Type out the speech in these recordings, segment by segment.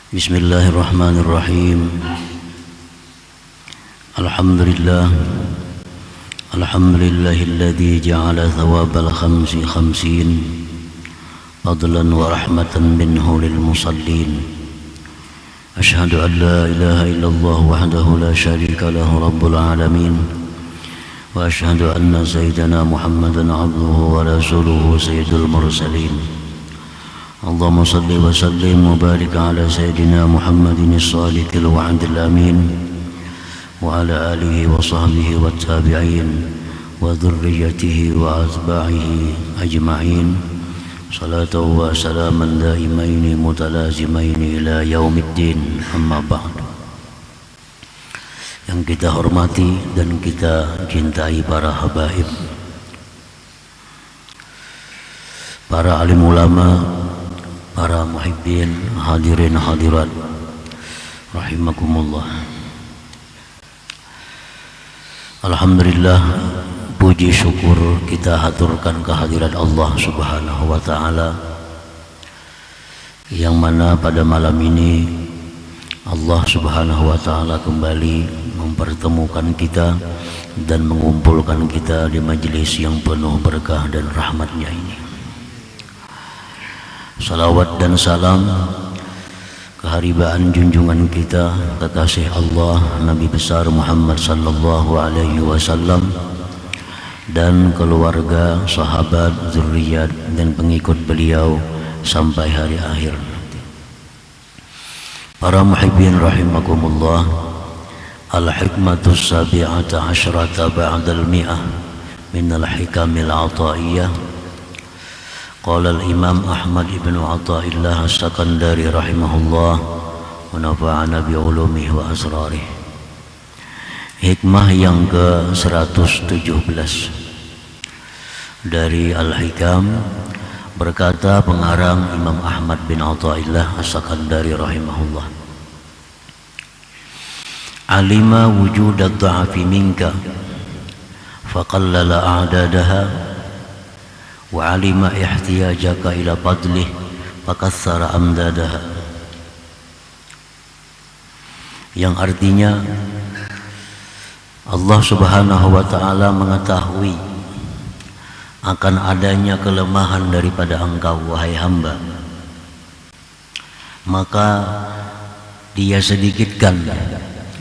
Bismillahirrahmanirrahim. Alhamdulillahilladzi ja'ala thawabal khamsi khamsin fadlan wa rahmatan minhu lil musallin. Ashhadu an la ilaha illallah wahdahu la syarika lahu rabbul alamin. Wa ashhadu anna sayyidana Muhammadan abduhu wa rasuluhu sayyidul mursalin. Allahumma salli wa sallim wa barik ala sayyidina Muhammadin as-sadiqil wa'dil amin wa ala alihi wa sahbihi wa tabi'in wa dhurriyyatihi wa atba'ihi ajma'in salatu wa salaman daimaini mutalazimaini ila yaumiddin, amma ba'du. Yang kita hormati dan kita cintai para habaib, para alim ulama, para muhibbin, hadirin hadirat rahimakumullah. Alhamdulillah, puji syukur kita haturkan kehadirat Allah Subhanahu wa ta'ala, yang mana pada malam ini Allah Subhanahu wa ta'ala kembali mempertemukan kita dan mengumpulkan kita di majelis yang penuh berkah dan rahmatnya ini. Salawat dan salam keharibaan junjungan kita, kekasih Allah Nabi besar Muhammad sallallahu alaihi wasallam dan keluarga, sahabat, zuriat dan pengikut beliau sampai hari akhir. Para muhibbin rahimakumullah, al-hikmatus sabi'ata asyrata ba'dal mi'ah minal hikamil ataiyah. Qala al-Imam Ahmad ibn Athaillah as-Sakandari rahimahullah wa nafa'ana bi ulumihi wa asrarih. Hikmah yang ke-117 dari Al-Hikam, berkata pengarang Imam Ahmad bin Athaillah as-Sakandari rahimahullah: alima wujud ad-dha'fi minka faqallala a'dadaha wa alima ihtiyajaka ila fadlih fakassara amdadaha. Yang artinya, Allah Subhanahu wa ta'ala mengetahui akan adanya kelemahan daripada engkau wahai hamba, maka dia sedikitkan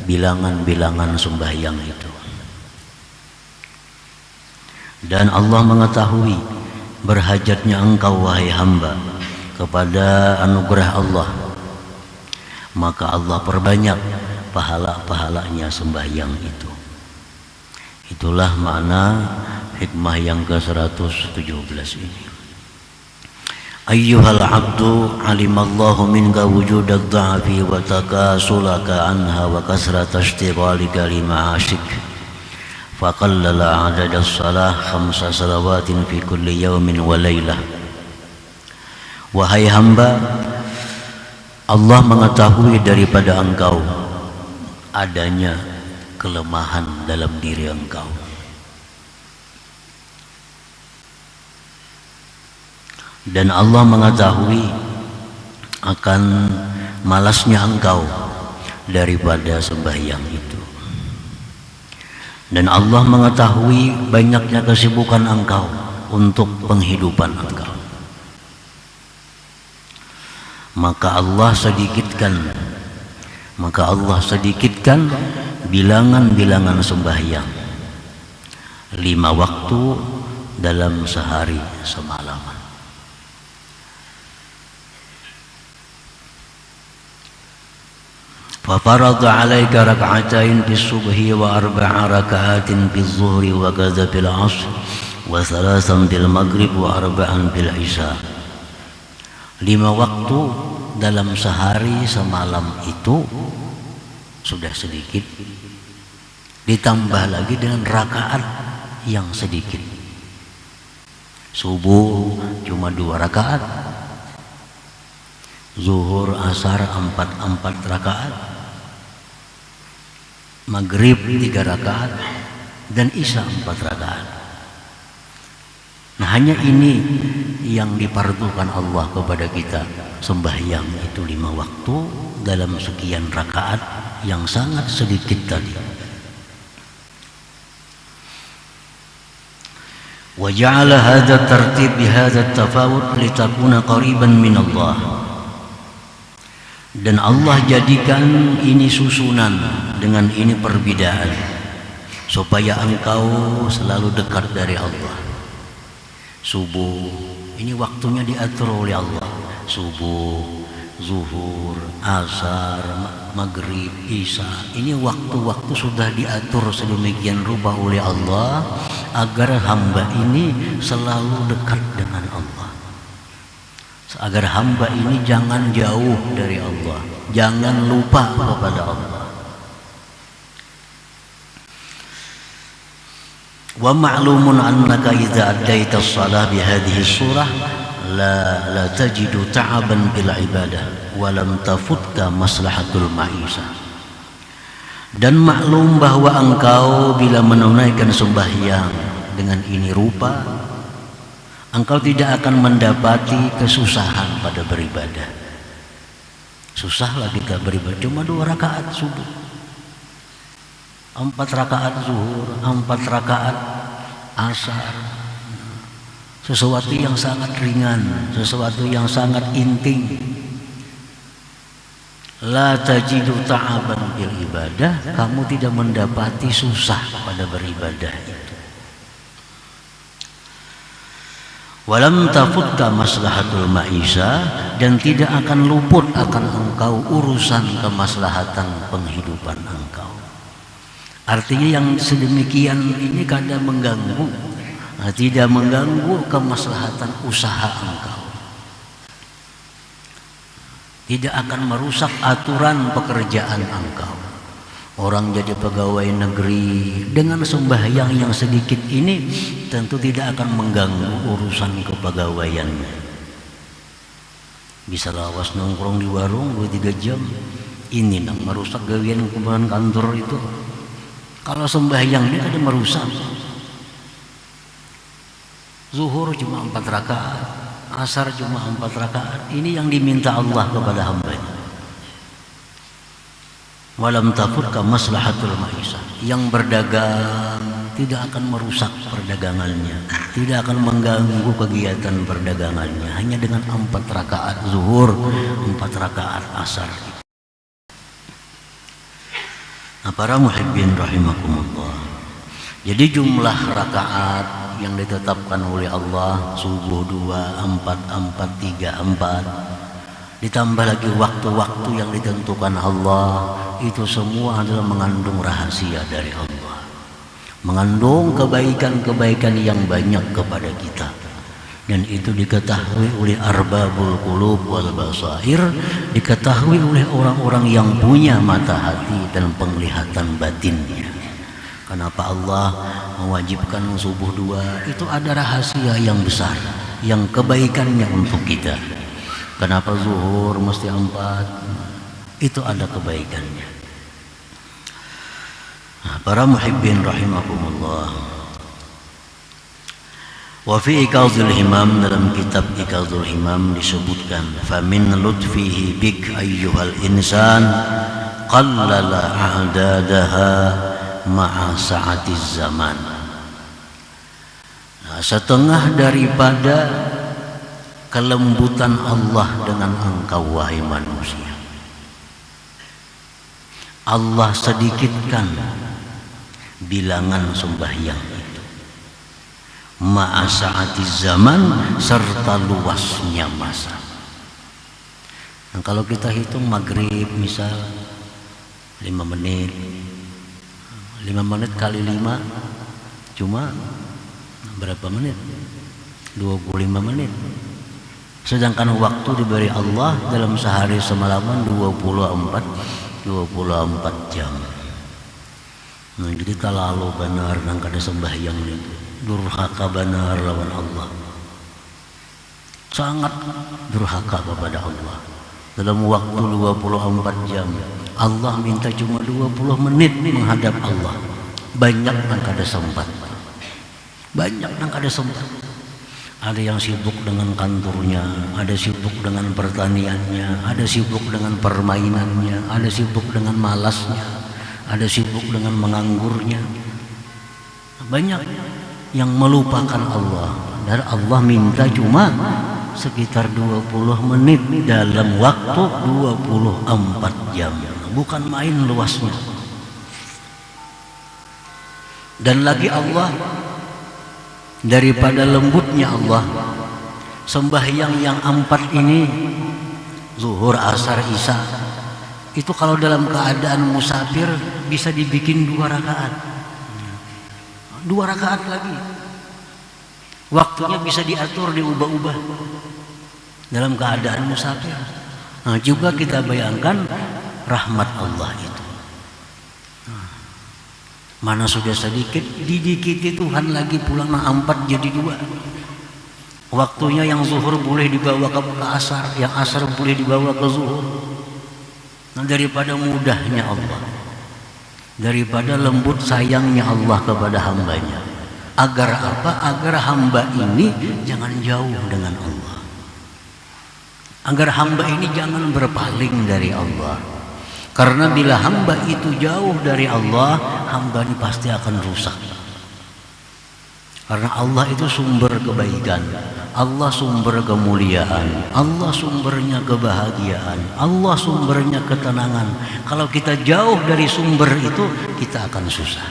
bilangan-bilangan sembahyang itu. Dan Allah mengetahui berhajatnya engkau wahai hamba kepada anugerah Allah, maka Allah perbanyak pahala-pahalanya sembahyang itu. Itulah makna hikmah yang ke-117 ini. Ayyuhal abdu alimallahu minka wujudad dha'fi wa takasulaka anha wa kasrata ishtighalika lima'ashik faqallala adadas salah khamsa salawatin fi kulli yawmin wa laylah. Wahai hamba, Allah mengetahui daripada engkau adanya kelemahan dalam diri engkau, dan Allah mengetahui akan malasnya engkau daripada sembahyang itu, dan Allah mengetahui banyaknya kesibukan engkau untuk penghidupan engkau. Maka Allah sedikitkan bilangan-bilangan sembahyang 5 waktu dalam sehari semalaman. فَفَرَضَ عَلَيْكَ رَكْعَتَيْنِ فِي الصُّبْحِ وَأَرْبَعَ رَكَعَاتٍ فِي الظُّهْرِ وَكَذَا فِي الْعَصْرِ وَثَلَاثًا فِي الْمَغْرِبِ وَأَرْبَعًا فِي الْعِشَاءِ. 5 waktu dalam sehari semalam itu sudah sedikit, ditambah lagi dengan rakaat yang sedikit. Subuh cuma 2 rakaat, zuhur asar 4 rakaat, maghrib 3 rakaat, dan isya 4 rakaat. Nah, hanya ini yang dipardukan Allah kepada kita sembahyang itu 5 waktu dalam sekian rakaat yang sangat sedikit tadi. Wa ja'ala hadha tartib bi hadha tafawut litakuna qariban min Allah. Dan Allah jadikan ini susunan dengan ini perbedaan supaya engkau selalu dekat dari Allah. Subuh ini waktunya diatur oleh Allah. Subuh, zuhur, asar, maghrib, isya. Ini waktu-waktu sudah diatur sedemikian rupa oleh Allah agar hamba ini selalu dekat dengan Allah. Agar hamba ini jangan jauh dari Allah, jangan lupa kepada Allah. Wa ma'lumun annaka idza addaita as-salah bi hadhihi surah la tajidu ta'aban bil ibadah wa lam tafutka maslahatul ma'isah. Dan maklum bahwa engkau bila menunaikan sembahyang dengan ini rupa, engkau tidak akan mendapati kesusahan pada beribadah. Susahlah kita beribadah, cuma 2 rakaat subuh, 4 rakaat zuhur, 4 rakaat asar. Sesuatu yang sangat ringan, sesuatu yang sangat intim. La tajidu ta'aban bil ibadah, kamu tidak mendapati susah pada beribadah itu. Walam tafutta maslahatul ma'isha, dan tidak akan luput akan engkau urusan kemaslahatan penghidupan engkau. Artinya yang sedemikian ini kadang mengganggu, tidak mengganggu kemaslahatan usaha engkau, tidak akan merusak aturan pekerjaan engkau. Orang jadi pegawai negeri dengan sembahyang yang sedikit ini tentu tidak akan mengganggu urusan kepegawaiannya. Bisa lawas nongkrong di warung 2-3 jam, ini nang merusak gawean kemudian kantor itu. Kalau sembahyang ini kan merusak. Zuhur cuma 4 rakaat, asar cuma 4 rakaat. Ini yang diminta Allah kepada hamba-Nya. Walam tafutka maslahatul ma'isah. Yang berdagang tidak akan merusak perdagangannya, tidak akan mengganggu kegiatan perdagangannya, hanya dengan 4 rakaat zuhur, 4 rakaat asar. Nah, para muhibbin rahimakumullah, jadi jumlah rakaat yang ditetapkan oleh Allah subuh 2, 4, 4, 3, 4, ditambah lagi waktu-waktu yang ditentukan Allah, itu semua adalah mengandung rahasia dari Allah, mengandung kebaikan-kebaikan yang banyak kepada kita. Dan itu diketahui oleh arbabul qulub wal basair, diketahui oleh orang-orang yang punya mata hati dan penglihatan batinnya. Kenapa Allah mewajibkan subuh 2? Itu ada rahasia yang besar, yang kebaikannya untuk kita. Kenapa zuhur mesti 4? Itu ada kebaikannya. Nah, para muhibbin rahimakumullah. Wa fi Iqadhul Himam, dalam kitab Iqadhul Himam disebutkan, famin lutfihi bik ayyuhal insan qallala a'dadaha ma'a sa'atiz zaman. Nah, setengah daripada kelembutan Allah dengan engkau wahai manusia, Allah sedikitkan bilangan sembahyang itu, ma'a sa'atiz zaman, serta luasnya masa. Nah, kalau kita hitung maghrib misal 5 menit, 5 menit kali 5 cuma berapa menit? 25 menit. Sedangkan waktu diberi Allah dalam sehari semalaman 24 jam. Nah, jadi kalau benar nang kada sembahyang itu durhaka benar lawan Allah, sangat durhaka kepada Allah. Dalam waktu 24 jam Allah minta cuma 20 menit menghadap Allah. Banyak nang kada sempat, banyak nang kada sempat. Ada yang sibuk dengan kantornya, ada sibuk dengan pertaniannya, ada sibuk dengan permainannya, ada sibuk dengan malasnya, ada sibuk dengan menganggurnya. Banyak yang melupakan Allah. Dan Allah minta cuma sekitar 20 menit dalam waktu 24 jam. Bukan main luasnya. Dan lagi Allah, daripada lembutnya Allah, sembahyang yang 4 ini, zuhur, asar, isya, itu kalau dalam keadaan musafir bisa dibikin 2 rakaat. 2 rakaat lagi. Waktunya bisa diatur, diubah-ubah dalam keadaan musafir. Nah, juga kita bayangkan rahmat Allah itu. Mana sudah sedikit, didikiti Tuhan lagi pulang 4 jadi 2. Waktunya yang zuhur boleh dibawa ke asar, yang asar boleh dibawa ke zuhur. Nah, daripada mudahnya Allah, daripada lembut sayangnya Allah kepada hambanya, agar apa? Agar hamba ini jangan jauh dengan Allah, agar hamba ini jangan berpaling dari Allah. Karena bila hamba itu jauh dari Allah, hamba ini pasti akan rusak. Karena Allah itu sumber kebaikan, Allah sumber kemuliaan, Allah sumbernya kebahagiaan, Allah sumbernya ketenangan. Kalau kita jauh dari sumber itu, kita akan susah.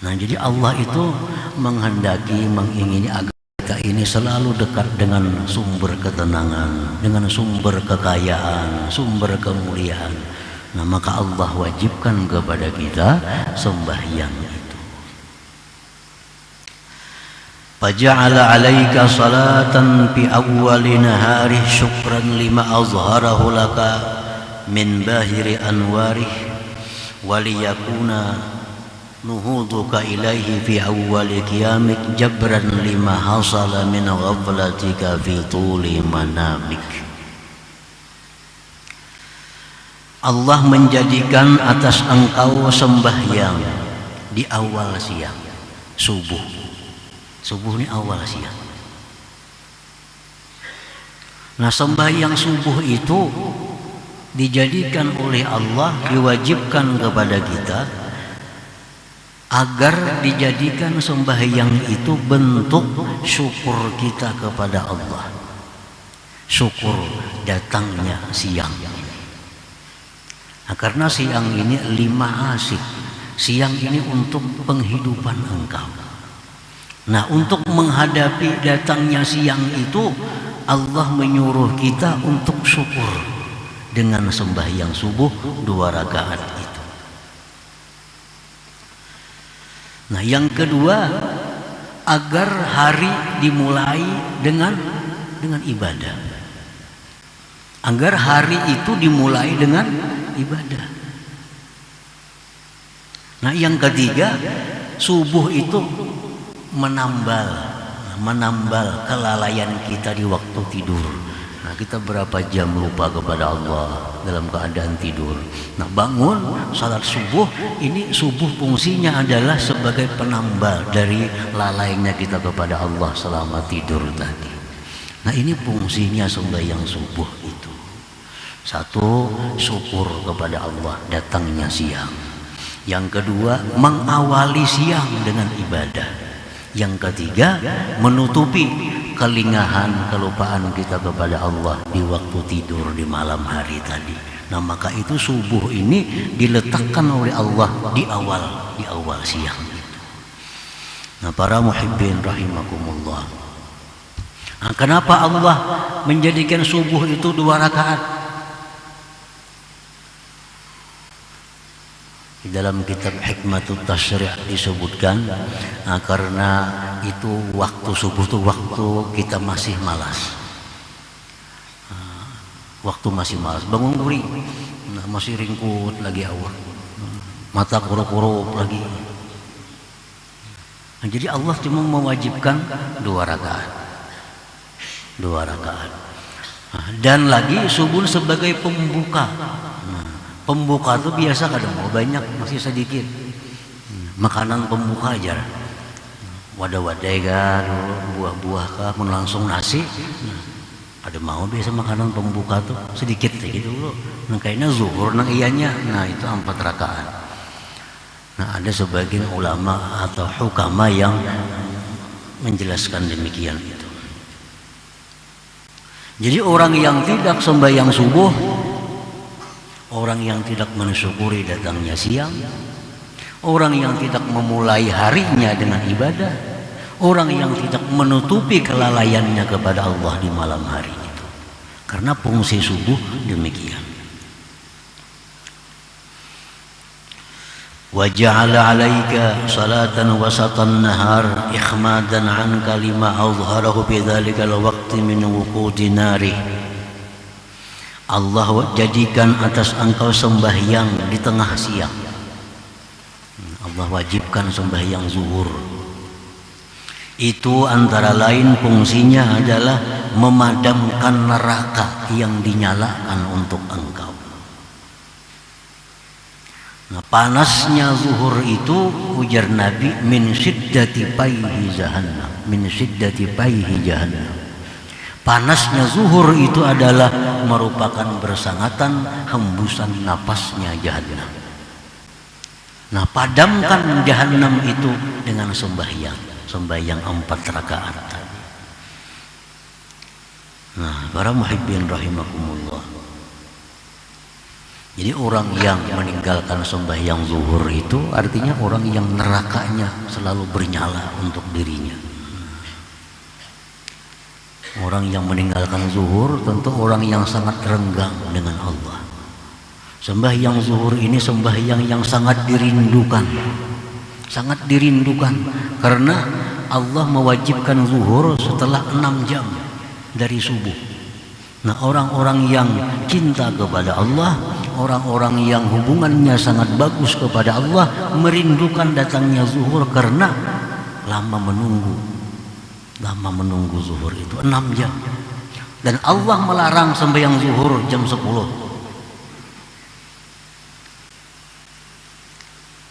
Nah, jadi Allah itu menghendaki, mengingini agar kita ini selalu dekat dengan sumber ketenangan, dengan sumber kekayaan, sumber kemuliaan. Nah, maka Allah wajibkan kepada kita sembahyang itu. Faja'ala 'alaika salatan fi awwali nahari syukran lima azharahu laka min bahiri anwarih waliyakuna nuhuduka ilaihi fi awwali qiyamik jabran lima hasala min ghaflatika fi tuli manamik. Allah menjadikan atas engkau sembahyang di awal siang, subuh. Subuh ini awal siang. Nah, sembahyang subuh itu dijadikan oleh Allah, diwajibkan kepada kita agar dijadikan sembahyang itu bentuk syukur kita kepada Allah, syukur datangnya siang. Nah, karena siang ini 5 asik, siang ini untuk penghidupan engkau. Nah, untuk menghadapi datangnya siang itu, Allah menyuruh kita untuk syukur dengan sembahyang subuh 2 rakaat itu. Nah, yang kedua, agar hari dimulai dengan ibadah. Agar hari itu dimulai dengan ibadah. Nah, yang ketiga, subuh itu menambal kelalaian kita di waktu tidur. Nah, kita berapa jam lupa kepada Allah dalam keadaan tidur. Nah, bangun salat subuh, ini subuh fungsinya adalah sebagai penambal dari lalainya kita kepada Allah selama tidur tadi. Nah, ini fungsinya sembahyang subuh itu. 1, syukur kepada Allah datangnya siang. Yang kedua, mengawali siang dengan ibadah. Yang ketiga, menutupi kelingahan, kelupaan kita kepada Allah di waktu tidur di malam hari tadi. Nah, maka itu subuh ini diletakkan oleh Allah di awal siang itu. Nah, para muhibbin rahimakumullah. Nah, kenapa Allah menjadikan subuh itu 2 rakaat? Di dalam kitab Hikmatut Tasyri' disebutkan, nah, karena itu waktu subuh itu waktu kita masih malas, waktu masih malas, bangun guri, nah, masih ringkut lagi awal, mata kurup-kurup lagi. Nah, jadi Allah cuma mewajibkan 2 rakaat, 2 rakaat. Nah, dan lagi subuh sebagai pembuka. Pembuka itu biasa kadang mau banyak, masih sedikit. Makanan pembuka aja. Wadah-wadah kan, buah-buah kan, langsung nasi. Ada mau biasa makanan pembuka tuh sedikit gitu dulu. Nah, kayaknya zuhur nang iyanya. Nah, itu 4 rakaat. Nah, ada sebagian ulama atau hukama yang menjelaskan demikian itu. Jadi orang yang tidak sembahyang subuh, orang yang tidak mensyukuri datangnya siang, orang yang tidak memulai harinya dengan ibadah, orang yang tidak menutupi kelalaiannya kepada Allah di malam hari itu. Karena fungsi subuh demikian. Wa ja'ala 'alaika salatan wasatan nahar ikhmadan 'anka lima azharahu bi dzalikal waqti min wuqudi nari. Allah jadikan atas engkau sembahyang di tengah siang. Allah wajibkan sembahyang zuhur. Itu antara lain fungsinya adalah memadamkan neraka yang dinyalakan untuk engkau. Nah, panasnya zuhur itu ujar Nabi min syiddati payhi jahannam, min syiddati payhi jahannam. Panasnya zuhur itu adalah merupakan bersangatan hembusan napasnya jahannam. Nah, padamkan jahannam itu dengan sembahyang 4 rakaat tadi. Nah, para muhibbin rahimakumullah. Jadi orang yang meninggalkan sembahyang zuhur itu artinya orang yang nerakanya selalu bernyala untuk dirinya. Orang yang meninggalkan zuhur tentu orang yang sangat renggang dengan Allah. Sembahyang zuhur ini sembahyang yang sangat dirindukan. Sangat dirindukan karena Allah mewajibkan zuhur setelah 6 jam dari subuh. Nah, orang-orang yang cinta kepada Allah, orang-orang yang hubungannya sangat bagus kepada Allah merindukan datangnya zuhur karena lama menunggu zuhur itu 6 jam. Dan Allah melarang sembahyang zuhur jam 10.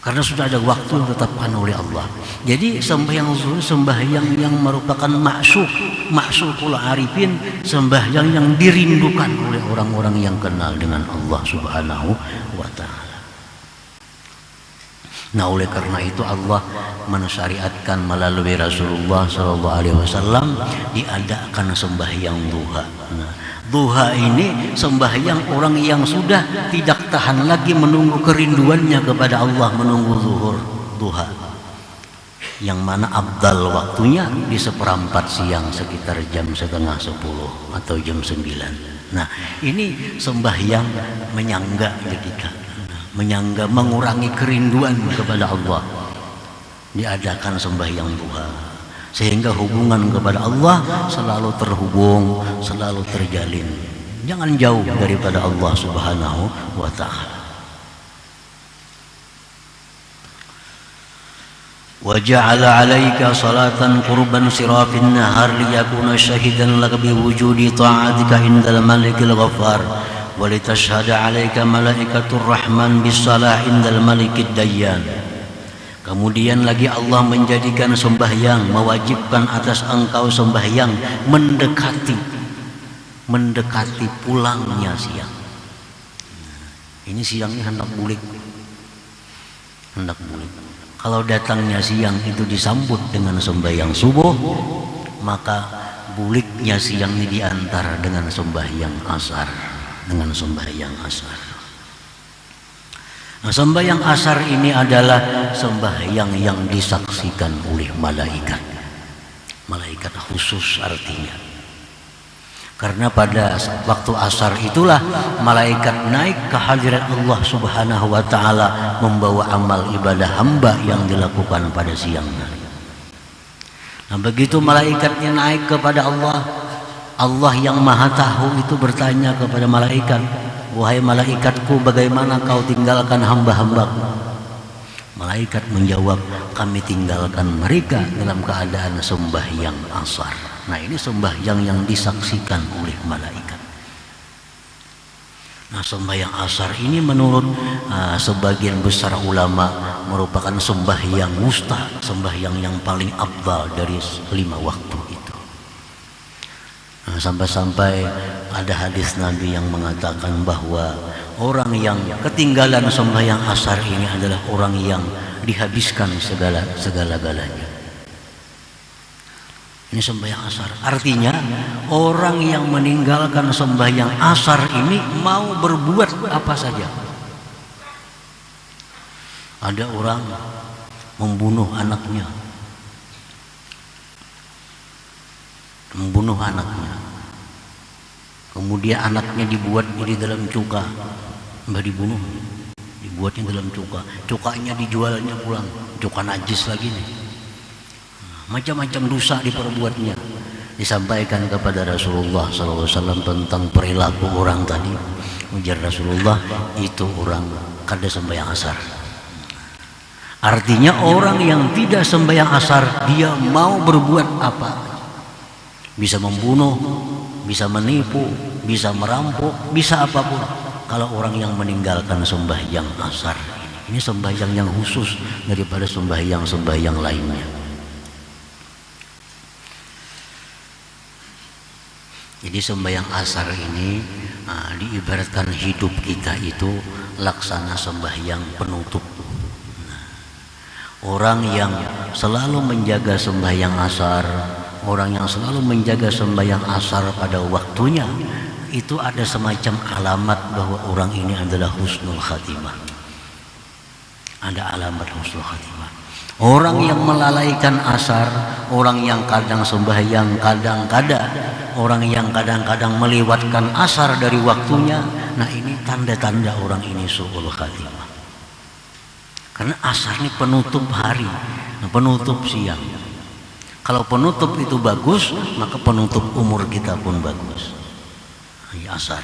Karena sudah ada waktu yang ditetapkan oleh Allah. Jadi sembahyang zuhur sembahyang yang merupakan maksukul arifin, sembahyang yang dirindukan oleh orang-orang yang kenal dengan Allah Subhanahu wa taala. Nah, oleh karena itu Allah mensyariatkan melalui Rasulullah sallallahu alaihi wasallam diadakan sembahyang duha. Nah, duha ini sembahyang orang yang sudah tidak tahan lagi menunggu kerinduannya kepada Allah, menunggu zuhur duha, yang mana abdal waktunya di 1/4 siang sekitar jam 9:30 atau jam 9. Nah, ini sembahyang menyangga kita, menyangga mengurangi kerinduan kepada Allah, diadakan sembahyang duha sehingga hubungan kepada Allah selalu terhubung, selalu terjalin. Jangan jauh daripada Allah Subhanahu wa taala. Wa ja'ala 'alaika salatan qurban sirafin nahar liyakuna syahidan laka bi wujudi ta'atika indal malikil ghaffar wa litashhada 'alaika malaikatur rahman bis salah indal malikid dayyan. Kemudian lagi Allah menjadikan sembahyang, mewajibkan atas engkau sembahyang mendekati pulangnya siang. Ini siangnya hendak bulik. Kalau datangnya siang itu disambut dengan sembahyang subuh, maka buliknya siang ini diantar dengan sembahyang asar, Nah, sembahyang asar ini adalah sembahyang yang disaksikan oleh malaikat khusus artinya. Karena pada waktu asar itulah malaikat naik ke hadirat Allah Subhanahu wa taala membawa amal ibadah hamba yang dilakukan pada siang hari. Nah, begitu malaikatnya naik kepada Allah, Allah yang Maha Tahu itu bertanya kepada malaikat, "Wahai malaikatku, bagaimana kau tinggalkan hamba-hambaku?" Malaikat menjawab, "Kami tinggalkan mereka dalam keadaan sembahyang asar." Nah, ini sembahyang yang disaksikan oleh malaikat. Nah, sembahyang asar ini menurut sebagian besar ulama merupakan sembahyang wusta, sembahyang yang paling afdal dari 5 waktu itu. Nah, sampai-sampai ada hadis Nabi yang mengatakan bahwa orang yang ketinggalan sembahyang asar ini adalah orang yang dihabiskan segala-galanya. Ini sembahyang asar. Artinya orang yang meninggalkan sembahyang asar ini mau berbuat apa saja. Ada orang membunuh anaknya. Kemudian anaknya dibuat di dalam cuka. Mbak dibunuh. Dibuatnya dalam cuka. Cukanya dijualnya pulang. Cuka najis lagi nih. Macam-macam dosa diperbuatnya. Disampaikan kepada Rasulullah SAW tentang perilaku orang tadi. Ujar Rasulullah, itu orang kada sembahyang asar. Artinya orang yang tidak sembahyang asar, dia mau berbuat apa? Bisa membunuh, bisa menipu, bisa merampok, bisa apapun. Kalau orang yang meninggalkan sembahyang asar, ini sembahyang yang khusus daripada sembahyang lainnya. Jadi sembahyang asar ini diibaratkan hidup kita itu laksana sembahyang penutup. Orang yang selalu menjaga sembahyang asar, orang yang selalu menjaga sembahyang asar pada waktunya, itu ada semacam alamat bahwa orang ini adalah husnul khatimah. Ada alamat husnul khatimah. Orang yang melalaikan asar, orang yang kadang sembahyang, kadang-kadang orang yang kadang-kadang melewatkan asar dari waktunya, nah ini tanda-tanda orang ini su'ul khatimah. Karena asar ini penutup hari, penutup siang. Kalau penutup itu bagus, maka penutup umur kita pun bagus. Ini asar.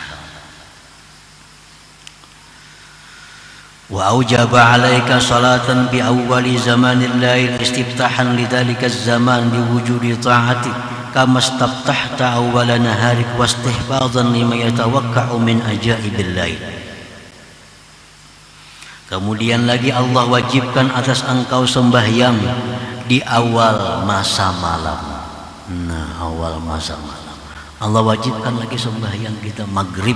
Wa aujaba 'alaika salatan bi awwali zamanil lail istiftahan lidzalika az-zaman bi wujudi ta'ati kama istaftahta awwala naharik wastihfazan lima yatawakka'u min ajaibil lail. Kemudian lagi Allah wajibkan atas engkau sembahyang di awal masa malam. Nah, awal masa malam Allah wajibkan lagi sembahyang kita maghrib.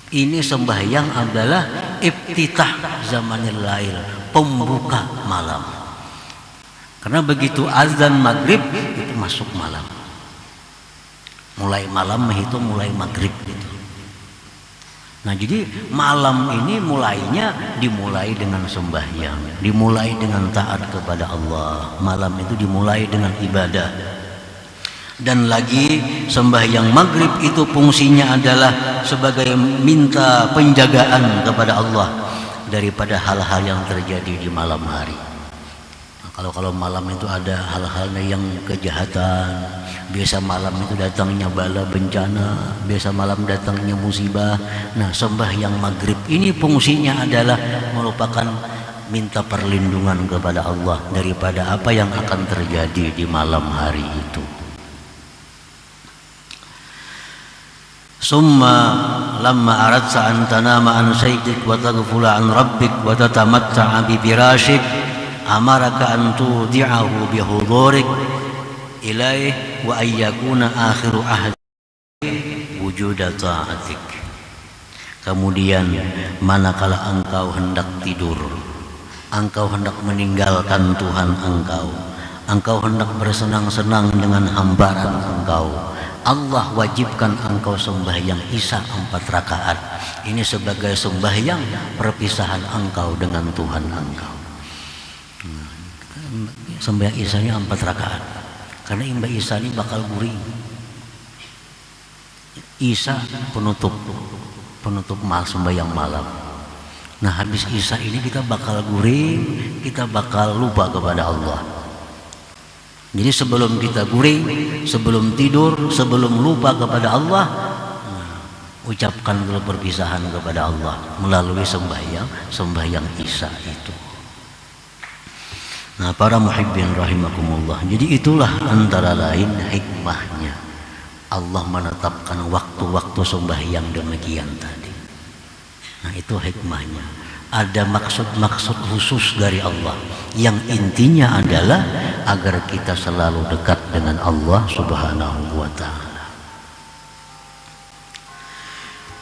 Ini sembahyang adalah iftitah zamanil lail, pembuka malam. Karena begitu azan maghrib itu masuk malam. Mulai malam itu mulai maghrib gitu. Nah, jadi malam ini dimulai dengan sembahyang, dimulai dengan taat kepada Allah. Malam itu dimulai dengan ibadah. Dan lagi sembahyang maghrib itu fungsinya adalah sebagai minta penjagaan kepada Allah daripada hal-hal yang terjadi di malam hari. Nah, kalau malam itu ada hal-hal yang kejahatan, biasa malam itu datangnya bala bencana, biasa malam datangnya musibah. Nah, sembahyang maghrib ini fungsinya adalah merupakan minta perlindungan kepada Allah daripada apa yang akan terjadi di malam hari itu. Summa lamma aradta an tanama an saydik wa taghfula an rabbik wa tatamatta'a bi firashik amaraka an tudi'ahu bi hudurik ilaih wa ayyakuna akhiru ahdi wujuda ta'atik. Kemudian manakala engkau hendak tidur, engkau hendak meninggalkan Tuhan engkau hendak bersenang-senang dengan hambaran engkau, Allah wajibkan engkau sembahyang Isya 4 rakaat. Ini sebagai sembahyang perpisahan engkau dengan Tuhan engkau. Sembahyang Isyanya 4 rakaat. Karena imba Isya ini bakal guring. Isya penutup sembahyang malam. Nah, habis Isya ini kita bakal guring, kita bakal lupa kepada Allah. Jadi sebelum kita guring, sebelum tidur, sebelum lupa kepada Allah, ucapkan dulu perpisahan kepada Allah melalui sembahyang Isya itu. Nah, para muhibbin rahimakumullah, jadi itulah antara lain hikmahnya Allah menetapkan waktu-waktu sembahyang demikian tadi. Nah itu hikmahnya. Ada maksud-maksud khusus dari Allah yang intinya adalah agar kita selalu dekat dengan Allah Subhanahu wa ta'ala.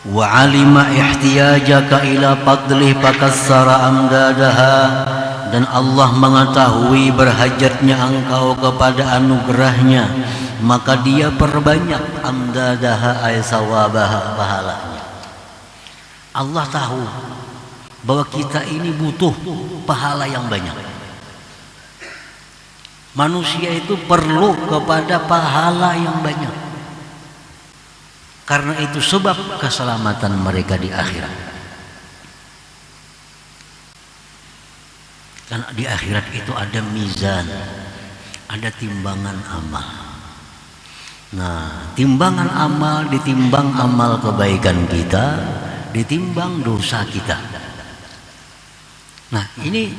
Wa alima ihtiyajaka ila fadlih fakassara amdadaha, dan Allah mengetahui berhajatnya engkau kepada anugerahnya, maka dia perbanyak amdadaha ay sawabaha, pahalanya. Allah tahu bahwa kita ini butuh pahala yang banyak. Manusia itu perlu kepada pahala yang banyak, karena itu sebab keselamatan mereka di akhirat. Karena di akhirat itu ada mizan, ada timbangan amal. Nah, timbangan amal ditimbang amal kebaikan kita, ditimbang dosa kita. Nah, ini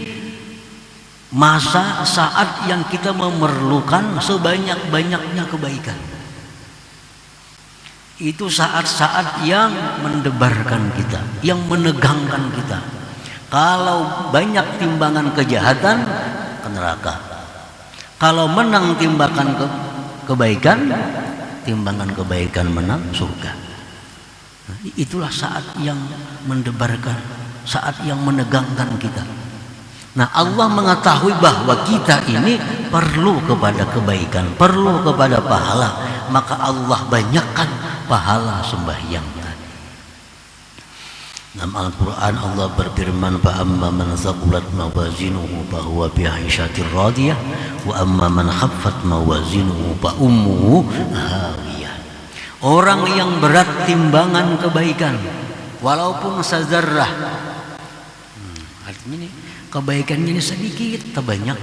masa saat yang kita memerlukan sebanyak-banyaknya kebaikan. Itu saat-saat yang mendebarkan kita, yang menegangkan kita. Kalau banyak timbangan kejahatan, ke neraka. Kalau menang timbangan kebaikan, timbangan kebaikan menang surga. Nah, itulah saat yang mendebarkan, saat yang menegangkan kita. Nah, Allah mengetahui bahwa kita ini perlu kepada kebaikan, perlu kepada pahala, maka Allah banyakkan pahala sembahyang. Dalam Al-Quran Allah berfirman, fa amma man thaqulat mawazinuhu fa huwa fi 'ishatir radiyah wa amma man khaffat mawazinuhu fa ummuhu hawiyah. Orang yang berat timbangan kebaikan walaupun sazarrah, artinya ini kebaikannya ini sedikit atau banyak,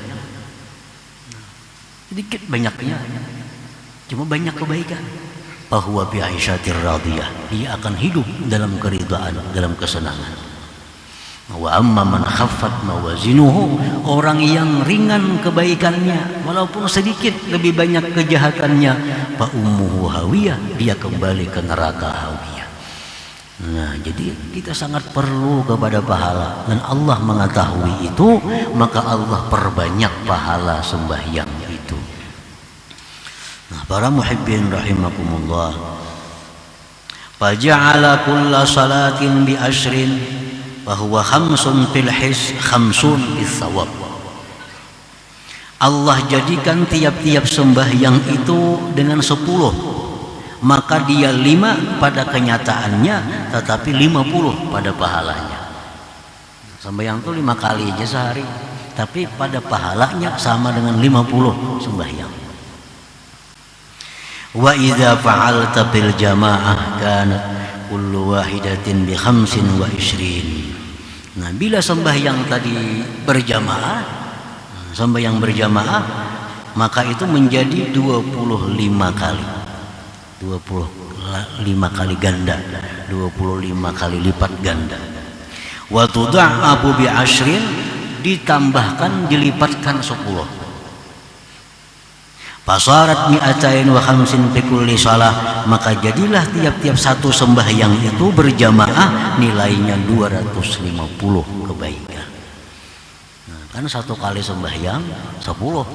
sedikit banyaknya, cuma banyak kebaikan. Bahwa bi aisyatir radiyah, dia akan hidup dalam keridhaan, dalam kesenangan. Wa amma man khaffat mawazinuhu, orang yang ringan kebaikannya walaupun sedikit, lebih banyak kejahatannya, fa ummuhu hawiyah, dia kembali ke neraka hawiyah. Nah, jadi kita sangat perlu kepada pahala, dan Allah mengetahui itu, maka Allah perbanyak pahala sembahyang itu. Nah, para muhibbin rahimakumullah, faja'ala kulla salatin bi ashrin wa huwa khamsun fil his khamsun bis sawab. Allah jadikan tiap-tiap sembahyang itu dengan 10, maka dia 5 pada kenyataannya, tetapi 50 pada pahalanya. Sembahyang itu 5 kali aja sehari, tapi pada pahalanya sama dengan 50 sembahyang. Wa idza fa'alta bil jamaah kanat kullu wahidatin bi 25. Nah, bila sembahyang tadi berjamaah, sembahyang berjamaah, maka itu menjadi 25 kali. 25 kali ganda, 25 kali lipat ganda. Wa tud'abu bi 10, ditambahkan, dilipatkan 10. Fasarat mi'atain wa khamsin fi kulli shalah, maka jadilah tiap-tiap satu sembahyang itu berjamaah nilainya 250 kebaikan. Nah, kan satu kali sembahyang 10.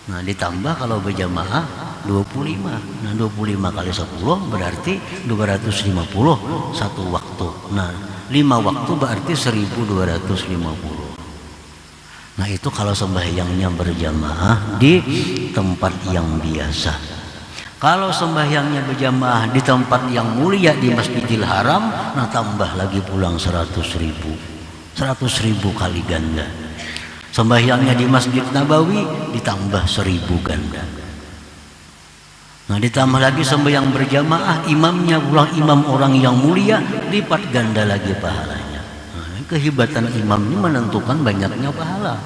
Nah, ditambah kalau berjamaah 25. Nah, 25 kali 10 berarti 250 satu waktu. Nah, 5 waktu berarti 1250. Nah, itu kalau sembahyangnya berjamaah di tempat yang biasa. Kalau sembahyangnya berjamaah di tempat yang mulia di Masjidil Haram, nah tambah lagi pulang 100.000 kali ganda. Sembahyangnya di Masjid Nabawi ditambah 1000 ganda. Nah, ditambah lagi sembahyang berjamaah, imamnya pulang imam orang yang mulia, lipat ganda lagi pahalanya. Kehebatan imam ini menentukan banyaknya pahala.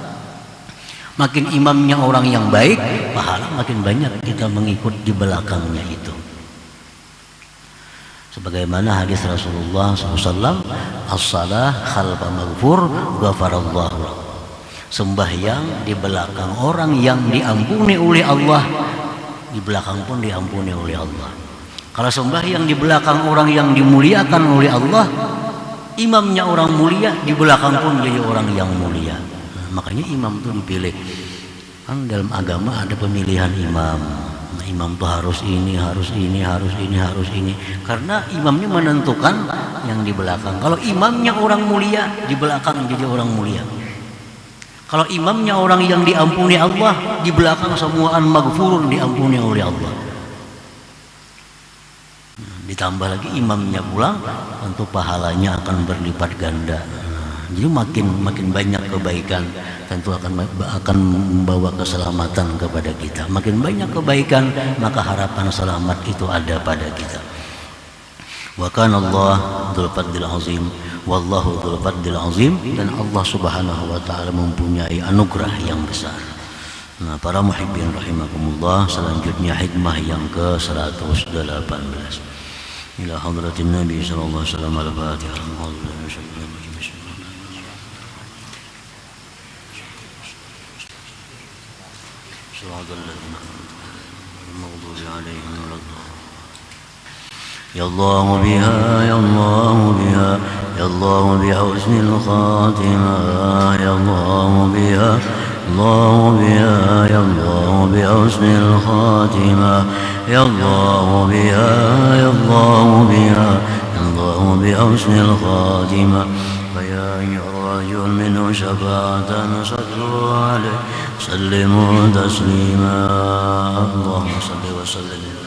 Makin imamnya orang yang baik, pahala makin banyak kita mengikut di belakangnya itu. Sebagaimana hadis Rasulullah SAW, as-salah khalfa maghfur ghafarallahu. Sembahyang di belakang orang yang diampuni oleh Allah, di belakang pun diampuni oleh Allah. Kalau sembahyang di belakang orang yang dimuliakan oleh Allah, imamnya orang mulia, di belakang pun jadi orang yang mulia. Makanya imam itu dipilih. Kan dalam agama ada pemilihan imam. Nah, imam itu harus ini, harus ini, harus ini, harus ini. Karena imamnya menentukan yang di belakang. Kalau imamnya orang mulia, di belakang jadi orang mulia. Kalau imamnya orang yang diampuni Allah, di belakang semuaan maghfurun, diampuni oleh Allah. Ditambah lagi imamnya pulang, tentu pahalanya akan berlipat ganda. Jadi makin banyak kebaikan, tentu akan membawa keselamatan kepada kita. Makin banyak kebaikan, maka harapan selamat itu ada pada kita. Wa kana Allah dzul fadlil azim, wallahu dzul fadlil azim, dan Allah Subhanahu wa taala mempunyai anugerah yang besar. Nah, para muhibbin rahimakumullah, selanjutnya hikmah yang ke-118. Ila hadratin Nabi sallallahu alaihi wasallam, al-Fatihah. يا الله بها يا الله بها يا الله بحسن الخاتمة يا الله بها الله بها يا الله بحسن الخاتمة يا الله بها يا الله بها يا الله بحسن الخاتمة فيا أيها الرجل منه شفاعة صلوا عليه سلموا تسليما اللهم صل وسلم